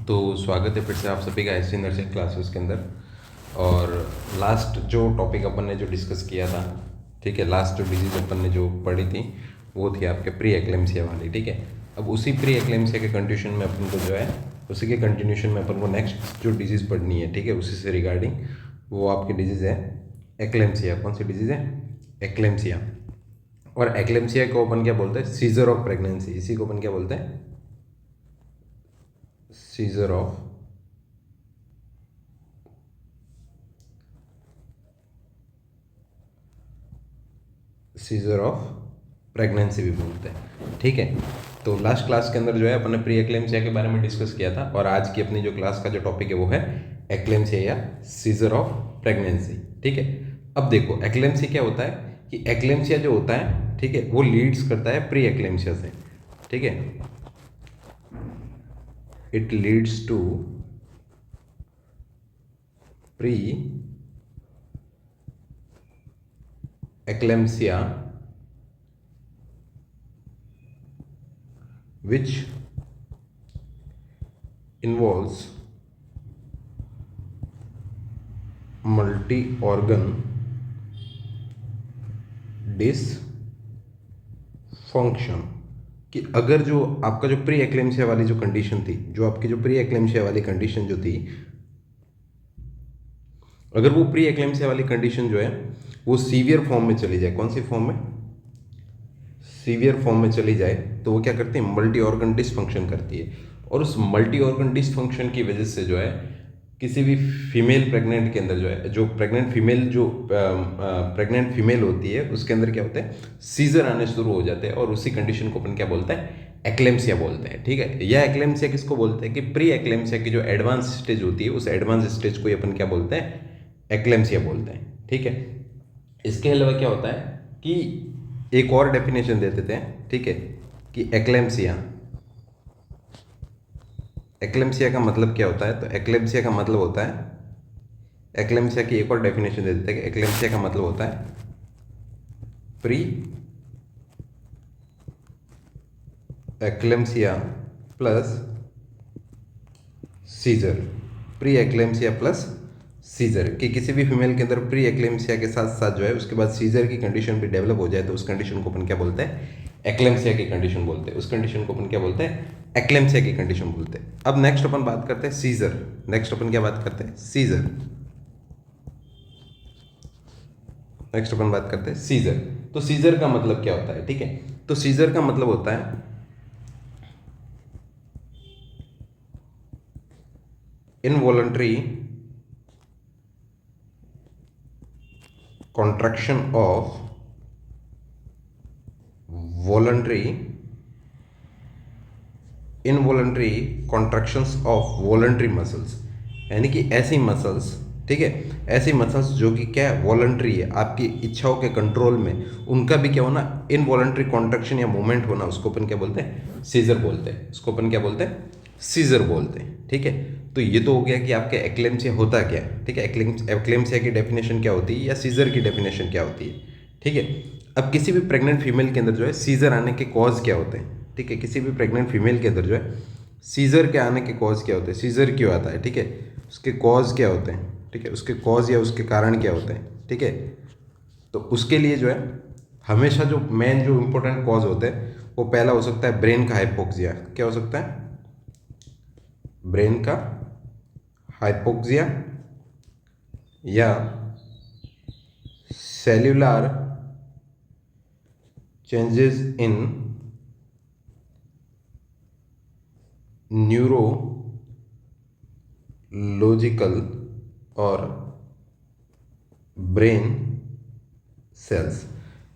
तो स्वागत है फिर से आप सभी का एससी नर्सिंग क्लासेस के अंदर। और लास्ट जो टॉपिक अपन ने जो डिस्कस किया था, ठीक है, लास्ट जो डिजीज़ अपन ने जो पढ़ी थी वो थी आपके प्री एक्लेम्सिया वाली, ठीक है। अब उसी प्री एक्लेम्सिया के कंडीशन में अपन को जो है, उसी के कंटिन्यूशन में अपन को नेक्स्ट जो डिजीज़ पढ़नी है, ठीक है, उसी से रिगार्डिंग वो आपकी डिजीज़ है एक्लेम्सिया। कौन सी डिजीज़ है? एक्लेम्सिया। और एक्लेम्सिया को अपन क्या बोलते हैं? Scissor of pregnancy. इसी को अपन क्या बोलते हैं? Scissor of scissor of pregnancy भी बोलते हैं, ठीक है। तो लास्ट क्लास के अंदर जो है अपन ने प्री एक्लेम्सिया के बारे में डिस्कस किया था, और आज की अपनी जो क्लास का जो टॉपिक है वो है एक्लेम्सिया या सीजर ऑफ प्रेगनेंसी, ठीक है। अब देखो एक्लेम्सिया क्या होता है कि एक्लेम्सिया जो होता है, ठीक है, वो लीड्स करता है प्री एक्लेम्सिया से, ठीक है। It leads to pre eclampsia which involves multi-organ dysfunction। कि अगर जो आपका जो प्री एक्लेम्सिया वाली जो कंडीशन थी, जो आपकी जो प्री एक्लेम्सिया वाली कंडीशन जो थी, अगर वो प्री एक्लेम्सिया वाली कंडीशन जो है वो सीवियर फॉर्म में चली जाए, कौन सी फॉर्म में? सीवियर फॉर्म में चली जाए, तो वो क्या करती है? मल्टी ऑर्गन डिसफंक्शन करती है। और उस मल्टी ऑर्गन डिसफंक्शन की वजह से जो है किसी भी फीमेल प्रेग्नेंट के अंदर जो है, जो प्रेग्नेंट फीमेल जो प्रेग्नेंट फीमेल होती है उसके अंदर क्या होता है? सीजर आने शुरू हो जाते हैं, और उसी कंडीशन को अपन क्या बोलते हैं? एक्लेम्सिया बोलते हैं, ठीक है। यह एक्लेम्सिया किसको बोलते हैं? कि प्री एक्लेम्सिया की जो एडवांस स्टेज होती है उस एडवांस स्टेज को अपन क्या बोलते हैं? एक्लेम्सिया बोलते हैं, ठीक है। इसके अलावा क्या होता है कि एक और डेफिनेशन दे देते हैं, ठीक है, कि एक्लेम्सिया, एक्लेम्सिया का मतलब क्या होता है? तो एक्लेम्सिया का मतलब होता है, एक्लेम्सिया की एक और डेफिनेशन दे देते हैं कि एक्लेम्सिया का मतलब होता है pre eclampsia plus seizure. Pre eclampsia plus seizure, कि किसी भी फीमेल के अंदर प्री एक्लेम्सिया के साथ साथ जो है उसके बाद सीजर की कंडीशन भी डेवलप हो जाए, तो उस कंडीशन को अपन क्या बोलते हैं? एक्लेम्सिया की कंडीशन बोलते हैं। उस कंडीशन को अपन क्या बोलते हैं? एक्लेम्सिया की कंडीशन बोलते हैं। अब नेक्स्ट अपन बात करते हैं सीजर। नेक्स्ट अपन क्या बात करते हैं? सीजर। नेक्स्ट अपन बात करते हैं सीजर। तो सीजर का मतलब क्या होता है? ठीक है, तो सीजर का मतलब होता है involuntary contraction of voluntary involuntary contractions of voluntary muscles, यानी कि ऐसी मसल्स, ठीक है, ऐसी मसल्स जो कि क्या है? वॉलंटरी है, आपकी इच्छाओं के कंट्रोल में, उनका भी क्या होना? इनवॉलंटरी कॉन्ट्रैक्शन या मूवमेंट होना, उसको अपन क्या बोलते हैं? सीजर बोलते हैं। उसको अपन क्या बोलते हैं? सीजर बोलते हैं, ठीक है। तो ये तो हो गया कि आपके एक्लेम्सिया होता क्या है, ठीक है, एक्लेम्सिया की डेफिनेशन क्या होती है या सीजर की डेफिनेशन क्या होती है, ठीक है। अब किसी भी प्रेग्नेंट फीमेल के अंदर जो है सीजर आने के कॉज क्या होते हैं, ठीक है, किसी भी प्रेग्नेंट फीमेल के अंदर जो है सीजर के आने के कॉज क्या होते हैं, सीजर क्यों आता है, ठीक है, उसके कॉज क्या होते हैं, ठीक है, उसके कॉज या उसके कारण क्या होते हैं, ठीक है। तो उसके लिए जो है हमेशा जो मेन जो इम्पोर्टेंट कॉज होते हैं वो पहला हो सकता है ब्रेन का हाइपोक्सिया। क्या हो सकता है? ब्रेन का हाइपोक्सिया या सेल्यूलर चेंजेस इन न्यूरोलॉजिकल और ब्रेन सेल्स।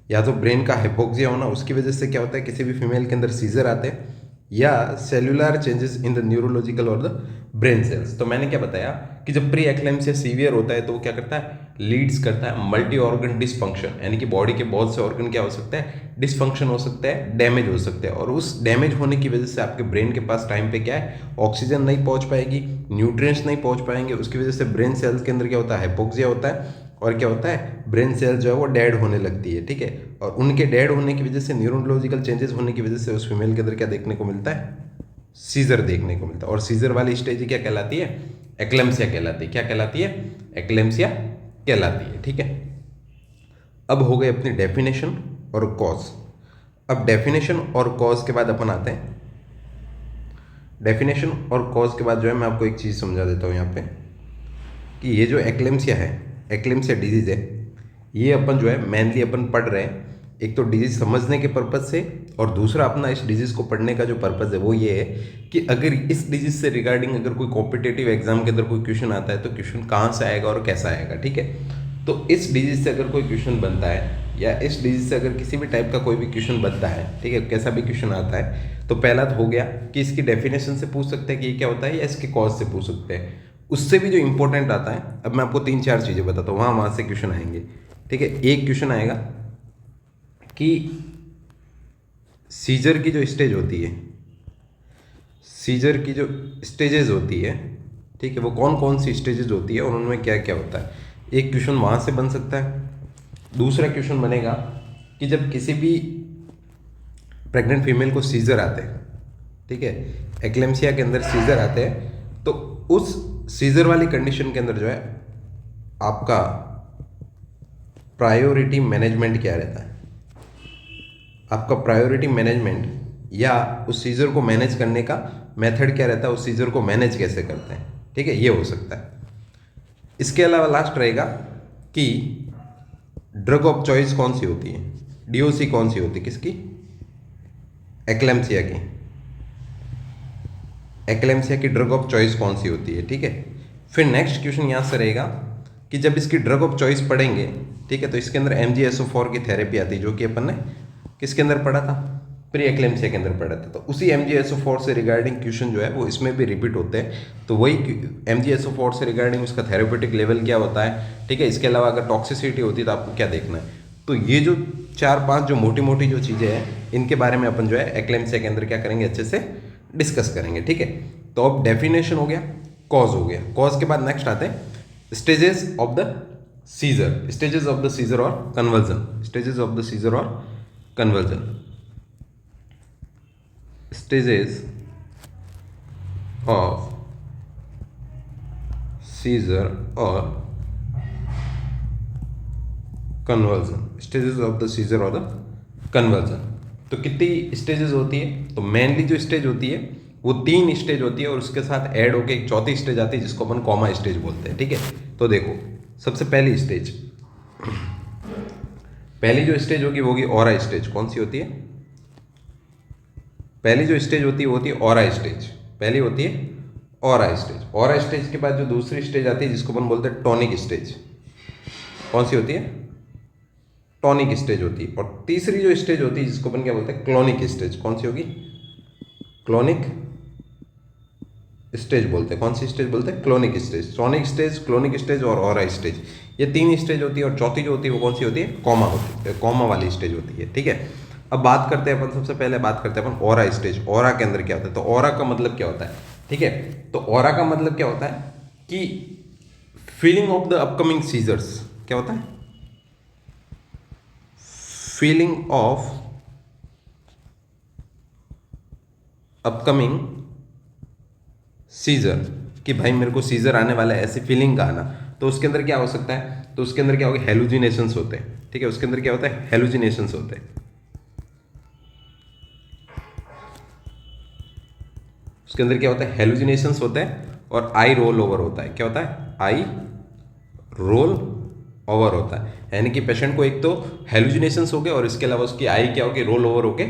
या तो ब्रेन का हाइपोक्सिया होना, उसकी वजह से क्या होता है किसी भी फीमेल के अंदर सीजर आते हैं, या cellular changes in the neurological और द ब्रेन सेल्स। तो मैंने क्या बताया कि जब प्री एक्लेम्सिया सीवियर होता है तो वो क्या करता है? लीड्स करता है मल्टी ऑर्गन डिसफंक्शन, यानी कि बॉडी के बहुत से ऑर्गन क्या हो सकते हैं? डिसफंक्शन हो सकते हैं, डैमेज हो सकते हैं। और उस डैमेज होने की वजह से आपके ब्रेन के पास टाइम पे क्या है? ऑक्सीजन नहीं पहुंच पाएगी, न्यूट्रिएंट्स नहीं पहुंच पाएंगे, उसकी वजह से ब्रेन सेल्स के अंदर क्या होता है? हाइपोक्सिया होता है, और क्या होता है? ब्रेन सेल जो है वो डेड होने लगती है, ठीक है। और उनके डेड होने की वजह से, न्यूरोलॉजिकल चेंजेस होने की वजह से उस फीमेल के अंदर क्या देखने को मिलता है? सीजर देखने को मिलता है। और सीजर वाली स्टेज क्या कहलाती है? एक्लेम्सिया कहलाती है। क्या कहलाती है? एक्लेम्सिया कहलाती है। ठीक है, अब हो गए अपनी डेफिनेशन और कॉज। अब डेफिनेशन और कॉज के बाद अपन आते हैं, डेफिनेशन और कॉज के बाद जो है मैं आपको एक चीज़ समझा देता हूँ यहाँ पे, कि ये जो एक्लेम्सिया है, एक्लेम्सिया डिजीज़ है, ये अपन जो है मेनली अपन पढ़ रहे हैं एक तो डिजीज़ समझने के पर्पज़ से, और दूसरा अपना इस डिजीज़ को पढ़ने का जो पर्पज़ है वो ये है कि अगर इस डिजीज़ से रिगार्डिंग अगर कोई कॉम्पिटेटिव एग्जाम के अंदर कोई क्वेश्चन आता है तो क्वेश्चन कहाँ से आएगा और कैसा आएगा। ठीक है, तो इस डिजीज़ से अगर कोई क्वेश्चन बनता है या इस डिजीज़ से अगर किसी भी टाइप का कोई भी क्वेश्चन बनता है, ठीक है, कैसा भी क्वेश्चन आता है, तो पहला तो हो गया कि इसकी डेफिनेशन से पूछ सकते हैं कि ये क्या होता है, या इसके कॉज से पूछ सकते हैं। उससे भी जो इंपॉर्टेंट आता है, अब मैं आपको 3-4 चीज़ें बताता हूँ, वहाँ से क्वेश्चन आएंगे। ठीक है, एक क्वेश्चन आएगा कि सीजर की जो स्टेज होती है, सीजर की जो स्टेजेस होती है, ठीक है, वो कौन कौन सी स्टेजेस होती है और उनमें क्या क्या होता है। एक क्वेश्चन वहाँ से बन सकता है। दूसरा क्वेश्चन बनेगा कि जब किसी भी प्रेग्नेंट फीमेल को सीजर आते हैं, ठीक है, एक्लेम्सिया के अंदर सीजर आते हैं, तो उस सीजर वाली कंडीशन के अंदर जो है आपका प्रायोरिटी मैनेजमेंट क्या रहता है, आपका प्रायोरिटी मैनेजमेंट या उस सीजर को मैनेज करने का मेथड क्या रहता है, उस सीजर को मैनेज कैसे करते हैं। ठीक है, ये हो सकता है। इसके अलावा लास्ट रहेगा कि ड्रग ऑफ चॉइस कौन सी होती है, डीओसी कौन सी होती है, किसकी, एक्लेम्सिया की, एक्लेम्सिया की ड्रग ऑफ चॉइस कौन सी होती है। ठीक है, फिर नेक्स्ट क्वेश्चन यहाँ से रहेगा कि जब इसकी ड्रग ऑफ चॉइस पढ़ेंगे, ठीक है, तो इसके अंदर MgSO4 की थेरेपी आती है, जो कि अपन ने किसके अंदर पढ़ा था, प्री एक्लेम्सिया के अंदर पढ़ा था। तो उसी MgSO4 से रिगार्डिंग क्वेश्चन जो है वो इसमें भी रिपीट होते हैं। तो वही MgSO4 से रिगार्डिंग उसका थेरेपेटिक लेवल क्या होता है, ठीक है, इसके अलावा अगर टॉक्सिसिटी होती है तो आपको क्या देखना है। तो ये जो 4-5 जो मोटी मोटी जो चीज़ें हैं, इनके बारे में अपन जो है एक्लेम्सिया के अंदर क्या करेंगे, अच्छे से डिस्कस करेंगे। ठीक है, तो अब डेफिनेशन हो गया, कॉज हो गया, कॉज के बाद नेक्स्ट आते हैं stages of the seizure, stages of the seizure और conversion, stages of the seizure और कन्वर्जन, स्टेजेस ऑफ सीजर और conversion, stages of the seizure और द कन्वर्जन। तो कितनी स्टेजेस होती है, तो मेनली जो स्टेज होती है वो 3 स्टेज होती है, और उसके साथ ऐड होके एक चौथी स्टेज आती है जिसको अपन कॉमा स्टेज बोलते हैं। ठीक है, तो देखो सबसे पहली स्टेज, पहली जो स्टेज होगी वो होगी ऑरा स्टेज। कौन सी होती है, पहली जो स्टेज होती है वो होती है ऑरा स्टेज, पहली होती है ऑरा स्टेज। ऑरा स्टेज के बाद जो दूसरी स्टेज आती है जिसको अपन बोलते हैं टॉनिक स्टेज, कौन सी होती है, टॉनिक स्टेज होती है। और तीसरी जो स्टेज होती है जिसको अपन क्या बोलते हैं, क्लोनिक स्टेज, कौन सी होगी, क्लोनिक स्टेज बोलते हैं। कौन सी स्टेज बोलते हैं, clonic stage. Tonic stage, clonic stage और ऑरा स्टेज, ये 3 स्टेज होती है। और चौथी जो होती है वो कौन सी होती है, कॉमा होती है, कॉमा वाली स्टेज होती है। ठीक है, अब बात करते हैं अपन, सबसे पहले बात करते हैं अपन ऑरा स्टेज। ऑरा के अंदर क्या होता है, तो ऑरा का मतलब क्या होता है, ठीक है, तो ऑरा का मतलब क्या होता है कि feeling of the upcoming seizures, क्या होता है, फीलिंग ऑफ अपकमिंग सीजर, कि भाई मेरे को सीजर आने वाला है, ऐसी फीलिंग का आना। तो उसके अंदर क्या हो सकता है, तो उसके अंदर क्या होगा, हेलुजिनेशंस होते हैं। ठीक है, उसके अंदर क्या होता है, हेलुजिनेशंस होते हैं। उसके अंदर क्या होता है, हेलुजिनेशंस होते हैं, और आई रोल ओवर होता है। क्या होता है, आई रोल ओवर होता है, यानी कि पेशेंट को एक तो हेलुजिनेशंस हो गए और इसके अलावा उसकी आई क्या होगी, रोल ओवर होके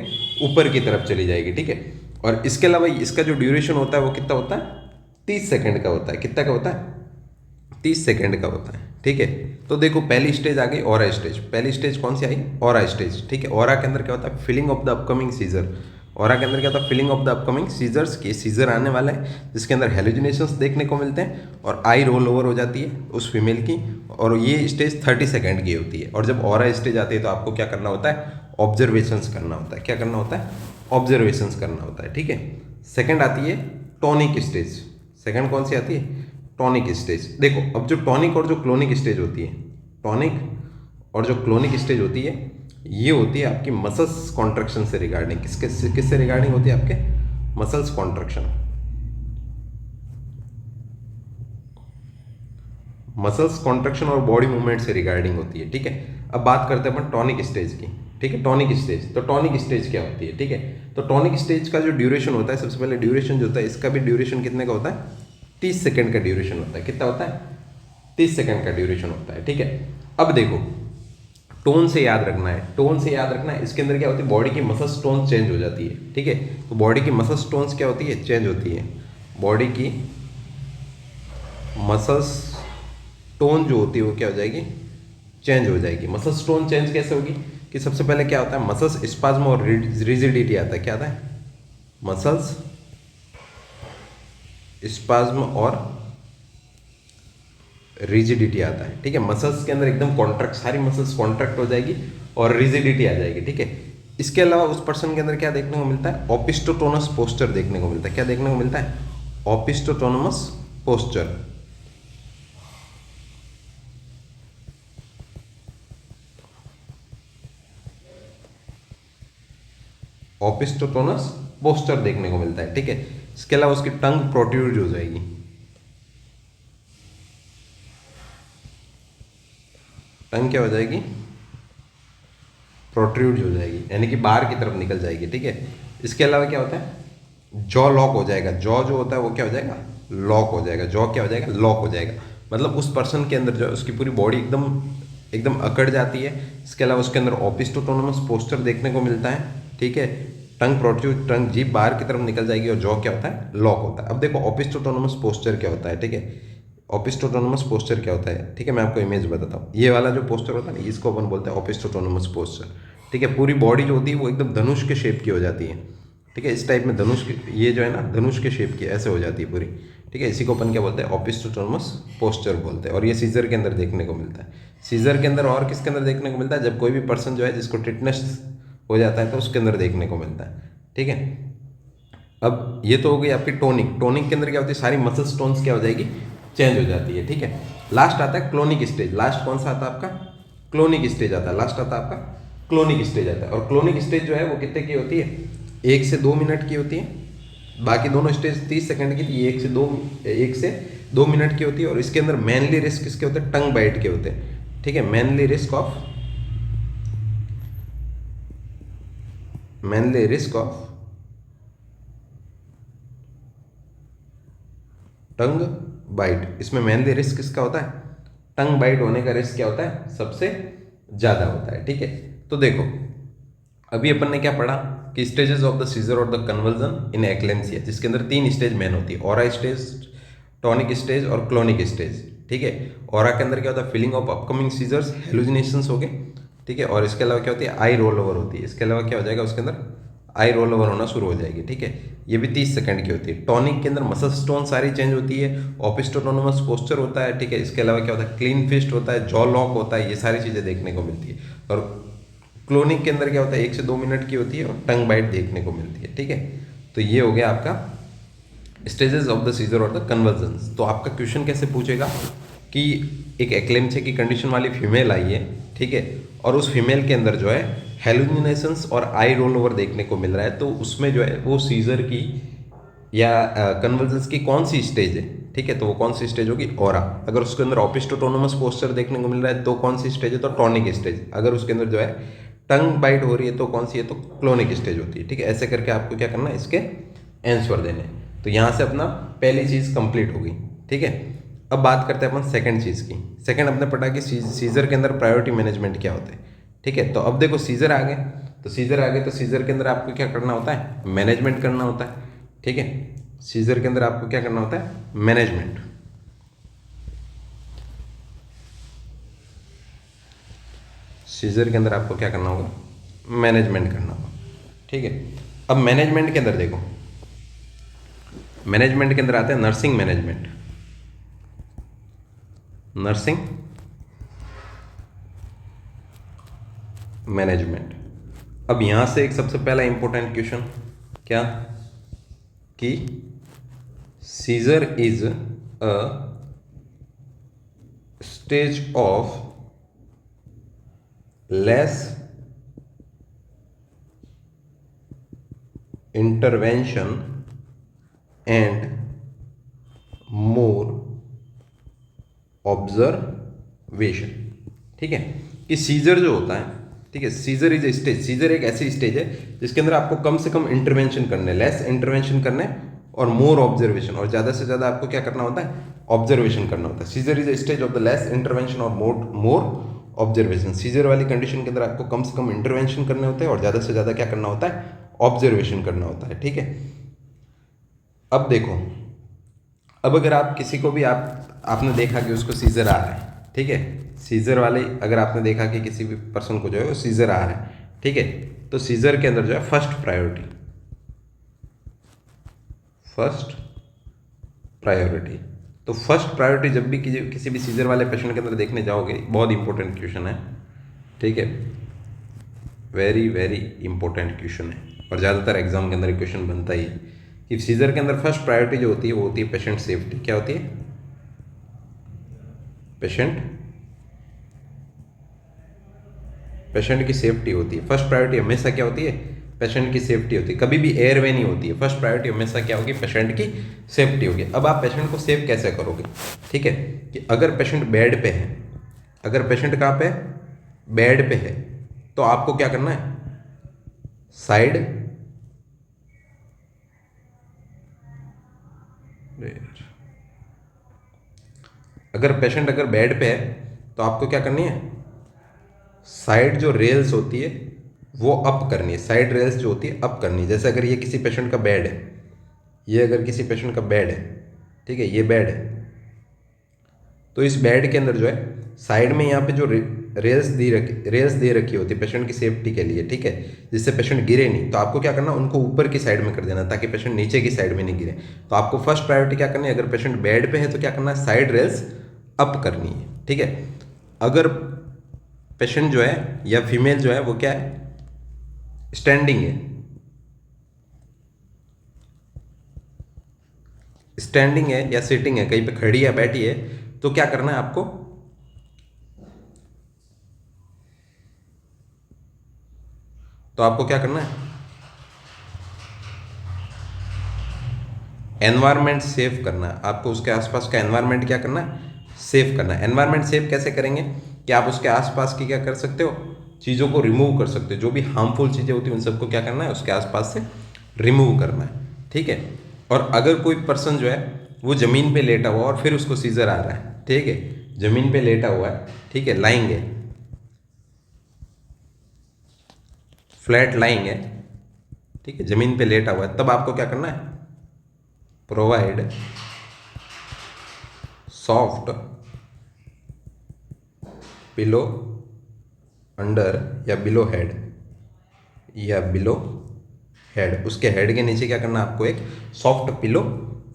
ऊपर की तरफ चली जाएगी। ठीक है, और इसके अलावा इसका जो ड्यूरेशन होता है वो कितना होता है, 30 सेकंड का होता है। कितना का होता है, 30 सेकंड का होता है। ठीक है, तो देखो पहली स्टेज आ गई ऑरा स्टेज। पहली स्टेज कौन सी आई, ऑरा स्टेज। ठीक है, ऑरा के अंदर क्या होता है, feeling of the upcoming seizure. Aura के अंदर क्या होता है, feeling of the upcoming seizures, के सीजर आने वाला है, जिसके अंदर हेलुजिनेशंस देखने को मिलते हैं और आई रोल ओवर हो जाती है उस फीमेल की। और ये स्टेज 30 सेकंड की होती है। और जब ऑरा स्टेज आती है तो आपको क्या करना होता है, ऑब्जर्वेशंस करना होता है। क्या करना होता है, ऑब्जर्वेशंस करना होता है। ठीक है, सेकंड आती है टॉनिक स्टेज। सेकंड कौन सी आती है, टॉनिक स्टेज। देखो अब जो टॉनिक और जो क्लोनिक स्टेज होती है, टॉनिक और जो क्लोनिक स्टेज होती है, ये होती है आपकी मसल्स कॉन्ट्रैक्शन से रिगार्डिंग। किससे रिगार्डिंग होती है, आपके मसल्स कॉन्ट्रैक्शन, मसल्स कॉन्ट्रैक्शन और बॉडी मूवमेंट से रिगार्डिंग होती है, ठीक है। अब बात करते हैं अपन टॉनिक स्टेज की, ठीक है। टॉनिक स्टेज, तो टॉनिक स्टेज क्या होती है, ठीक है। तो टॉनिक स्टेज का जो ड्यूरेशन होता है, सबसे पहले ड्यूरेशन जो होता है, इसका भी ड्यूरेशन कितने का होता है, 30 सेकेंड का ड्यूरेशन होता है। कितना होता है, 30 सेकेंड का ड्यूरेशन होता है, ठीक है। अब देखो, टोन से याद रखना है, टोन से याद रखना है, इसके अंदर क्या होती है, बॉडी की मसल्स टोन चेंज हो जाती है, ठीक है। तो बॉडी की मसल्स टोन्स क्या होती है, चेंज होती है। बॉडी की मसल्स टोन जो होती है वो क्या हो जाएगी, चेंज हो जाएगी। मसल्स टोन चेंज कैसे होगी, कि सबसे पहले क्या होता है, मसल्स स्पाज्म और रिजिडिटी आता है। क्या आता है, मसल्स स्पाज्म और रिजिडिटी आता है, ठीक है। मसल्स के अंदर एकदम कॉन्ट्रैक्ट, सारी मसल्स कॉन्ट्रैक्ट हो जाएगी और रिजिडिटी आ जाएगी, ठीक है। इसके अलावा उस पर्सन के अंदर क्या देखने को मिलता है, ओपिस्टोटोनस पोस्चर देखने को मिलता है। क्या देखने को मिलता है, ओपिस्टोटोनमस पोस्चर। ओपिस्टोटोनस पोस्चर देखने को मिलता है, ठीक है। इसके अलावा उसकी टंग प्रोट्रूड हो जाएगी, टंग क्या हो जाएगी, प्रोट्रूड हो जाएगी, यानी कि बाहर की तरफ निकल जाएगी, ठीक है। इसके अलावा क्या होता है, जॉ लॉक हो जाएगा। जॉ जो होता है वो क्या हो जाएगा, लॉक हो जाएगा। जॉ क्या हो जाएगा, लॉक हो जाएगा। मतलब उस पर्सन के अंदर जो है उसकी पूरी बॉडी एकदम एकदम अकड़ जाती है। इसके अलावा उसके अंदर ओपिस्टोटोनमस पोस्चर देखने को मिलता है, ठीक है। टंग प्रोट्रूड, टंग जीभ बाहर की तरफ निकल जाएगी और जॉ क्या होता है, लॉक होता है। अब देखो ओपिस्टोटोनमस पोस्चर क्या होता है, ठीक है। ओपिस्टोटोनमस पोस्चर क्या होता है, ठीक है। मैं आपको इमेज बताता हूँ। ये वाला जो पोस्चर होता है ना, इसको अपन बोलते हैं ओपिस्टोटोनमस पोस्चर, ठीक है। पूरी बॉडी जो होती है वो एकदम धनुष के शेप की हो जाती है, ठीक है। इस टाइप में धनुष की, ये जो है ना धनुष के शेप की ऐसे हो जाती है पूरी, ठीक है। इसी को अपन क्या बोलते हैं, ओपिस्टोटोनमस पोस्चर बोलते हैं। और ये सीजर के अंदर देखने को मिलता है। सीजर के अंदर और किसके अंदर देखने को मिलता है, जब कोई भी पर्सन जो है जिसको टिटनेस हो जाता है तो उसके अंदर देखने को मिलता है, ठीक है। अब ये तो हो गई आपकी टोनिक। टोनिक के अंदर क्या होती है, सारी मसल्स टोन्स क्या हो जाएगी, चेंज हो जाती है, ठीक है। लास्ट आता है क्लोनिक स्टेज। लास्ट कौन सा आता है आपका, क्लोनिक स्टेज आता है। लास्ट आता है आपका क्लोनिक स्टेज आता है। और क्लोनिक स्टेज जो है वो कितने की होती है, 1 से 2 मिनट की होती है। बाकी दोनों स्टेज 30 सेकंड की थी, 1 से 2 मिनट की होती है। और इसके अंदर मेनली रिस्क किसके होते हैं, टंग बाइट के होते हैं, ठीक है। Mainly risk of tongue bite. इसमें मेनली रिस्क किसका होता है, टंग बाइट होने का रिस्क क्या होता है, सबसे ज्यादा होता है, ठीक है। तो देखो, अभी अपन ने क्या पढ़ा कि स्टेजेस ऑफ द सीजर और द कन्वर्जन इन एक्लेम्सिया, जिसके अंदर 3 स्टेज मेन होती है, ओरा स्टेज, टॉनिक स्टेज और क्लोनिक स्टेज, ठीक है। ओरा के अंदर क्या होता है, feeling of upcoming seizures, hallucinations हो गए, ठीक है। और इसके अलावा क्या होती है, आई रोल ओवर होती है। इसके अलावा क्या हो जाएगा, उसके अंदर आई रोल ओवर होना शुरू हो जाएगी, ठीक है। ये भी 30 सेकंड की होती है। टॉनिक के अंदर मसल स्टोन सारी चेंज होती है, ओपिस्टोटोनमस पोस्चर होता है, ठीक है। इसके अलावा क्या होता है, क्लीन फिस्ट होता है, जॉ लॉक होता है, ये सारी चीज़ें देखने को मिलती है। और क्लोनिक के अंदर क्या होता है, 1 से 2 मिनट की होती है और टंग बाइट देखने को मिलती है, ठीक है। तो ये हो गया आपका स्टेजेस ऑफ द सीजर और द कन्वर्जन। तो आपका क्वेश्चन कैसे पूछेगा कि एक एक्लेम्सिया की कंडीशन वाली फीमेल आई है, ठीक है, और उस फीमेल के अंदर जो है हेलुसिनेशंस और आई रोल ओवर देखने को मिल रहा है, तो उसमें जो है वो सीजर की या कन्वर्जेंस की कौन सी स्टेज है, ठीक है। तो वो कौन सी स्टेज होगी, ओरा। अगर उसके अंदर ओपिस्टोटोनमस पोस्चर देखने को मिल रहा है तो कौन सी स्टेज है, तो टॉनिक स्टेज। अगर उसके अंदर जो है टंग बाइट हो रही है तो कौन सी है, तो क्लोनिक स्टेज होती है, ठीक है। ऐसे करके आपको क्या करना है, इसके आंसर देने। तो यहाँ से अपना पहली चीज़ कंप्लीट होगी, ठीक है। अब बात करते हैं अपन सेकंड चीज़ की। सेकंड अपने पढ़ा कि सीजर के अंदर प्रायोरिटी मैनेजमेंट क्या होता है, ठीक है। तो अब देखो, सीजर आ गए, तो सीजर के अंदर आपको क्या करना होता है, मैनेजमेंट करना होता है, ठीक है। सीजर के अंदर आपको क्या करना होता है, मैनेजमेंट। सीजर के अंदर आपको क्या करना होगा, मैनेजमेंट करना होगा, ठीक है। अब मैनेजमेंट के अंदर देखो, मैनेजमेंट के अंदर आते हैं नर्सिंग मैनेजमेंट। Nursing management. अब यहां से एक सबसे पहला इंपॉर्टेंट क्वेश्चन क्या, कि seizure is a stage of less intervention and more observation. ठीक है, कि सीजर जो होता है, ठीक है, seizure is a stage, seizure एक ऐसी स्टेज है जिसके अंदर आपको कम से कम इंटरवेंशन करने, लेस इंटरवेंशन करने और मोर ऑब्जर्वेशन, और ज़्यादा से ज़्यादा आपको क्या करना होता है, ऑब्जर्वेशन करना होता है। Seizure is a stage of the less intervention और मोर ऑब्जर्वेशन। सीजर वाली कंडीशन के अंदर आपको कम से कम इंटरवेंशन करने होते हैं और ज़्यादा से ज़्यादा क्या करना होता है, ऑब्जर्वेशन करना होता है। ठीक है, अब देखो, अब अगर आप किसी को भी आपने देखा कि उसको सीजर आ रहा है, ठीक है, सीजर वाले अगर आपने देखा कि किसी भी पर्सन को जो है वो सीजर आ रहा है, ठीक है, तो सीजर के अंदर जो है फर्स्ट प्रायोरिटी, तो फर्स्ट प्रायोरिटी जब भी किसी भी सीजर वाले पेशेंट के अंदर देखने जाओगे, बहुत इंपॉर्टेंट क्वेश्चन है, ठीक है, वेरी वेरी इंपॉर्टेंट क्वेश्चन है और ज़्यादातर एग्जाम के अंदर क्वेश्चन बनता ही है कि सीजर के अंदर फर्स्ट प्रायोरिटी जो होती है वो होती है पेशेंट सेफ्टी। क्या होती है, पेशेंट की सेफ्टी होती है। फर्स्ट प्रायोरिटी हमेशा क्या होती है, पेशेंट की सेफ्टी होती है, कभी भी एयरवे नहीं होती है। फर्स्ट प्रायोरिटी हमेशा क्या होगी, पेशेंट की सेफ्टी होगी। अब आप पेशेंट को सेव कैसे करोगे, ठीक है, कि अगर पेशेंट बेड पे है, अगर पेशेंट कहाँ पे, बेड पे है, तो आपको क्या करना है, साइड अगर पेशेंट अगर बेड पे है तो आपको क्या करनी है, साइड जो रेल्स होती है वो अप करनी है, साइड रेल्स जो होती है अप करनी है। जैसे अगर ये किसी पेशेंट का बेड है, ये अगर किसी पेशेंट का बेड है, ठीक है, ये बेड है, तो इस बेड के अंदर जो है साइड में यहाँ पे जो रेल्स दे रखी होती है पेशेंट की सेफ्टी के लिए, ठीक है, जिससे पेशेंट गिरे नहीं, तो आपको क्या करना, उनको ऊपर की साइड में कर देना ताकि पेशेंट नीचे की साइड में नहीं गिरे। तो आपको फर्स्ट प्रायोरिटी क्या करनी है, अगर पेशेंट बेड पे है तो क्या करना है, साइड रेल्स अप करनी है। ठीक है, अगर पेशेंट जो है या फीमेल जो है वो क्या है, स्टैंडिंग है, स्टैंडिंग है या सिटिंग है, कहीं पे खड़ी या बैठी है, तो क्या करना है आपको, तो आपको क्या करना है, एनवायरनमेंट सेव करना है। आपको उसके आसपास का एनवायरनमेंट क्या करना है, सेव करना है। एनवायरनमेंट सेव कैसे करेंगे, कि आप उसके आसपास की क्या कर सकते हो, चीज़ों को रिमूव कर सकते हो, जो भी हार्मफुल चीज़ें होती हैं उन सबको क्या करना है, उसके आसपास से रिमूव करना है। ठीक है, और अगर कोई पर्सन जो है वो ज़मीन पे लेटा हुआ और फिर उसको सीजर आ रहा है, ठीक है, ज़मीन पे लेटा हुआ है, ठीक है, लाइंग है, फ्लैट लाइंग है, ठीक है, ज़मीन पे लेटा हुआ है, तब आपको क्या करना है, प्रोवाइड सॉफ्ट पिलो अंडर या बिलो हेड, या बिलो हेड, उसके हेड के नीचे क्या करना है, आपको एक सॉफ्ट पिलो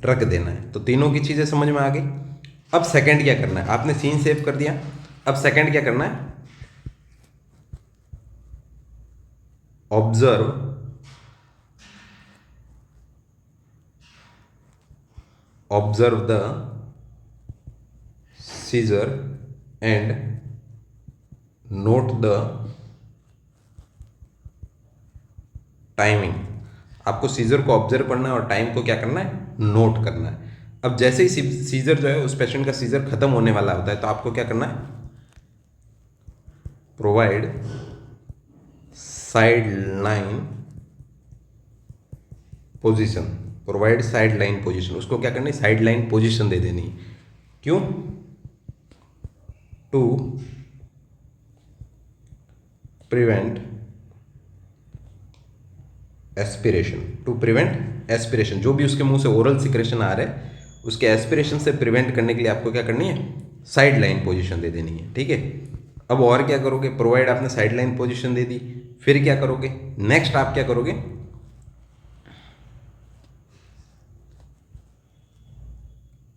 रख देना है। तो तीनों की चीज़ें समझ में आ गई। अब सेकंड क्या करना है, आपने सीन सेव कर दिया, अब सेकंड क्या करना है, observe the seizure and note the timing. आपको सीजर को ऑब्जर्व करना है और टाइम को क्या करना है, नोट करना है। अब जैसे ही सीजर जो है उस पेशेंट का सीजर खत्म होने वाला होता है, तो आपको क्या करना है, provide side line position, provide side line position, उसको क्या करना है, साइड लाइन पोजीशन दे देनी। क्यों, to prevent aspiration, to prevent aspiration, जो भी उसके मुंह से ओरल सिक्रेशन आ रहा है उसके एस्पिरेशन से प्रिवेंट करने के लिए आपको क्या करनी है, साइड लाइन पोजीशन दे देनी है। ठीक है, अब और क्या करोगे, प्रोवाइड आपने साइड लाइन पोजीशन दे दी, फिर क्या करोगे, नेक्स्ट आप क्या करोगे,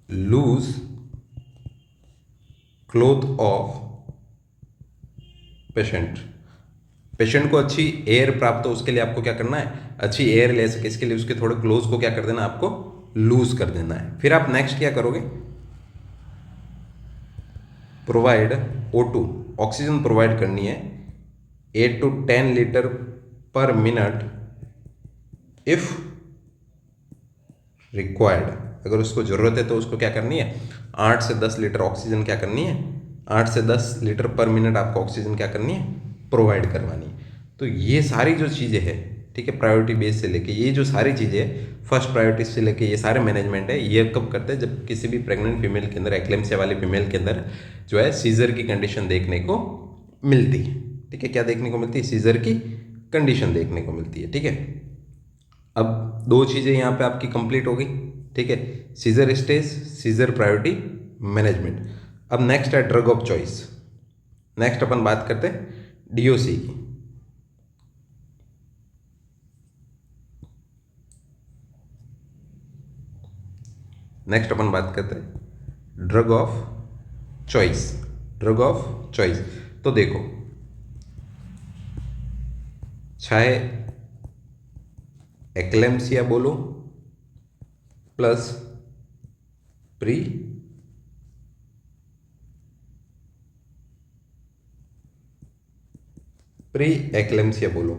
loose cloth of patient, patient को अच्छी एयर प्राप्त हो उसके लिए आपको क्या करना है, अच्छी एयर ले सके इसके लिए उसके थोड़े क्लोज को क्या कर देना, आपको लूज कर देना है। फिर आप नेक्स्ट क्या करोगे, प्रोवाइड O2 ऑक्सीजन प्रोवाइड करनी है 8 to 10 लीटर पर मिनट इफ रिक्वायर्ड, अगर उसको ज़रूरत है तो उसको क्या करनी है, 8 से 10 लीटर ऑक्सीजन क्या करनी है, 8 से 10 लीटर पर मिनट आपको ऑक्सीजन क्या करनी है, प्रोवाइड करवानी है। तो ये सारी जो चीज़ें हैं, ठीक है, प्रायोरिटी बेस से लेके ये जो सारी चीज़ें फर्स्ट प्रायोरिटी से लेके ये सारे मैनेजमेंट है, ये कब करते हैं, जब किसी भी प्रेग्नेंट फीमेल के अंदर, एक्लेम्सिया वाली फीमेल के अंदर जो है सीजर की कंडीशन देखने को मिलती है। ठीक है, क्या देखने को मिलती है, सीजर की कंडीशन देखने को मिलती है। ठीक है, अब दो चीज़ें यहाँ पे आपकी कंप्लीट हो गई। ठीक है, seizure stage, seizure priority management. अब नेक्स्ट है ड्रग ऑफ चॉइस। नेक्स्ट अपन बात करते हैं डीओसी की। नेक्स्ट अपन बात करते हैं drug of choice. Drug of choice, तो देखो, चाहे एक्लेम्सिया बोलो प्लस प्री एक्लेम्सिया बोलो,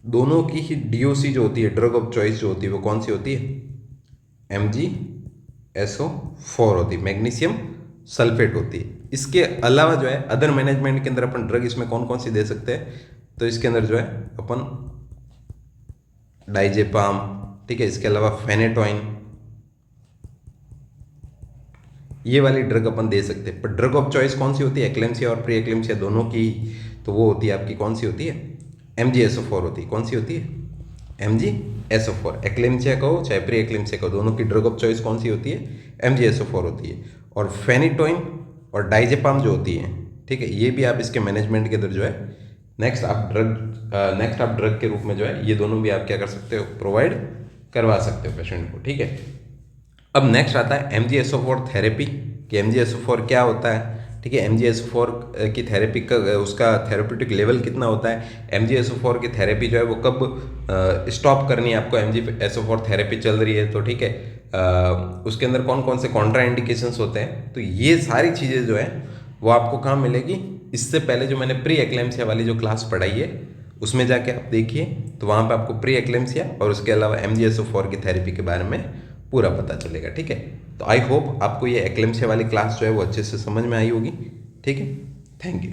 दोनों की ही डीओसी जो होती है, ड्रग ऑफ चॉइस जो होती है, वो कौन सी होती है, MgSO4 होती है, मैग्नीशियम सल्फेट होती है। इसके अलावा जो है अदर मैनेजमेंट के अंदर अपन ड्रग इसमें कौन कौन सी दे सकते हैं, तो इसके अंदर जो है अपन डाइजेपाम, ठीक है, इसके अलावा फेनेटोइन, ये वाली ड्रग अपन दे सकते हैं। पर ड्रग ऑफ चॉइस कौन सी होती है, एक्लेम्सिया और प्री एक्लेम्सिया दोनों की, तो वो होती है आपकी कौन सी होती है, MgSO4 होती है। कौन सी होती है, MgSO4। एक्लेम्सिया कहो चाहे प्री एक्लेम्सिया कहो, दोनों की ड्रग ऑफ चॉइस कौन सी होती है, MgSO4 होती है। और फेनिटोइन और डाइजेपाम जो होती है, ठीक है, ये भी आप इसके मैनेजमेंट के अंदर जो है नेक्स्ट आप ड्रग के रूप में जो है ये दोनों भी आप क्या कर सकते हो, प्रोवाइड करवा सकते हो पेशेंट को। ठीक है, अब नेक्स्ट आता है MgSO4 थेरेपी, कि MgSO4 क्या होता है। ठीक है, MgSO4 की थेरेपी का उसका थेरेप्यूटिक लेवल कितना होता है, MgSO4 की थेरेपी जो है वो कब स्टॉप करनी है आपको, MgSO4 थेरेपी चल रही है तो, ठीक है, उसके अंदर कौन कौन से कॉन्ट्रा इंडिकेशंस होते हैं, तो ये सारी चीज़ें जो है वो आपको कहाँ मिलेगी, इससे पहले जो मैंने प्री एक्लेम्सिया वाली जो क्लास पढ़ाई है उसमें जाके आप देखिए, तो वहाँ पे आपको प्री एक्लेम्सिया और उसके अलावा MgSO4 की थेरेपी के बारे में पूरा पता चलेगा। ठीक है, तो आई होप आपको ये एक्लेम्सिया वाली क्लास जो है वो अच्छे से समझ में आई होगी। ठीक है, थैंक यू।